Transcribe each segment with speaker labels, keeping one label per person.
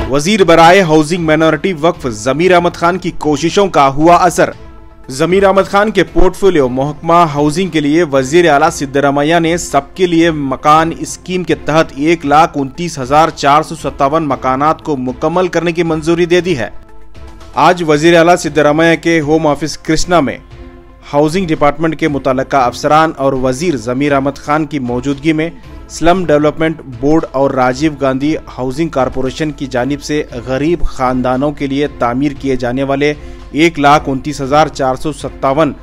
Speaker 1: वजीर बराए housing minority वक्फ जमीर अहमद खान की कोशिशों का हुआ असर। जमीर अहमद खान के पोर्टफोलियो महकमा हाउसिंग के लिए वजीर आला सिद्धरामैया ने सबके लिए मकान स्कीम के तहत 1,29,457 मकानात को मुकम्मल करने की मंजूरी दे दी है। आज वजीर आला सिद्धरामैया के होम ऑफिस कृष्णा में हाउसिंग डिपार्टमेंट के मुतल्लिका अफसरान और वजीर जमीर अहमद खान की मौजूदगी में स्लम डेवलपमेंट बोर्ड और राजीव गांधी हाउसिंग कॉरपोरेशन की जानिब से गरीब खानदानों के लिए तामीर किए जाने वाले 1,29,457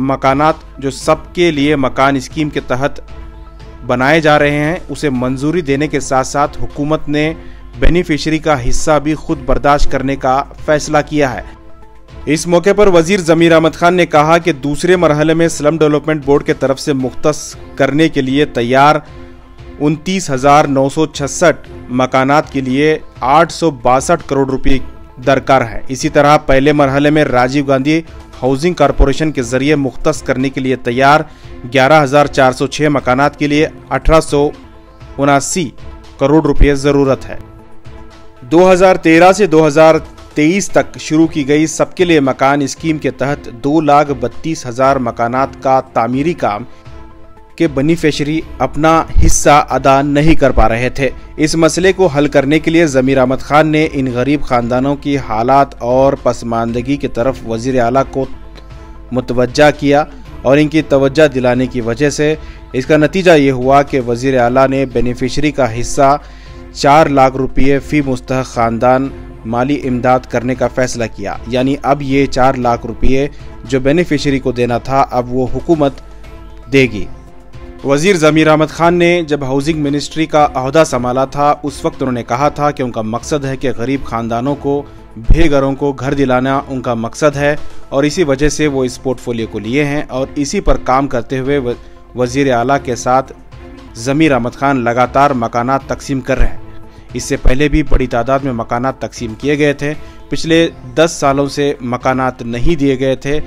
Speaker 1: मकानात जो सबके लिए मकान स्कीम के तहत बनाए जा रहे हैं उसे मंजूरी देने के साथ साथ हुकूमत ने बेनिफिशरी का हिस्सा भी खुद बर्दाश्त करने का फैसला किया है। इस मौके पर वजीर जमीर अहमद खान ने कहा कि दूसरे मरहले में स्लम डेवलपमेंट बोर्ड के तरफ से मुख्तस करने के लिए तैयार 29,966 मकानात के लिए 862 करोड़ रुपए दरकार है। इसी तरह पहले मरहले में राजीव गांधी हाउसिंग कॉरपोरेशन के जरिए मुख्तस करने के लिए तैयार 11,406 मकानात के लिए 1,879 करोड़ रुपए जरूरत है। 2013 से 2023 तक शुरू की गई सबके लिए मकान स्कीम के तहत 2,32,000 मकानात का तामीरी काम के बेनिफिशरी अपना हिस्सा अदा नहीं कर पा रहे थे। इस मसले को हल करने के लिए जमीर अहमद खान ने इन गरीब खानदानों की हालात और पसमानदगी की तरफ वजीर आला को मुतवज्जा किया और इनकी तवज्जो दिलाने की वजह से इसका नतीजा ये हुआ कि वजीर आला ने बेनिफिशरी का हिस्सा 4 लाख रुपये फी मुस्तहक खानदान माली इमदाद करने का फैसला किया। यानी अब ये 4 लाख रुपये जो बेनिफिशरी को देना था अब वो हुकूमत देगी। वजीर जमीर अहमद खान ने जब हाउसिंग मिनिस्ट्री का अहदा संभाला था उस वक्त उन्होंने कहा था कि उनका मकसद है कि गरीब खानदानों को बेघरों को घर दिलाना उनका मकसद है और इसी वजह से वो इस पोर्टफोलियो को लिए हैं और इसी पर काम करते हुए वजीर आला के साथ जमीर अहमद खान लगातार मकानात तकसीम कर रहे हैं। इससे पहले भी बड़ी तादाद में मकानात तकसीम किए गए थे। पिछले 10 सालों से मकानात नहीं दिए गए थे।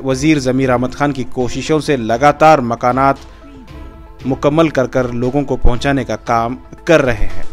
Speaker 1: वजीर जमीर अहमद खान की कोशिशों से लगातार मकानात मुकम्मल कर लोगों को पहुंचाने का काम कर रहे हैं।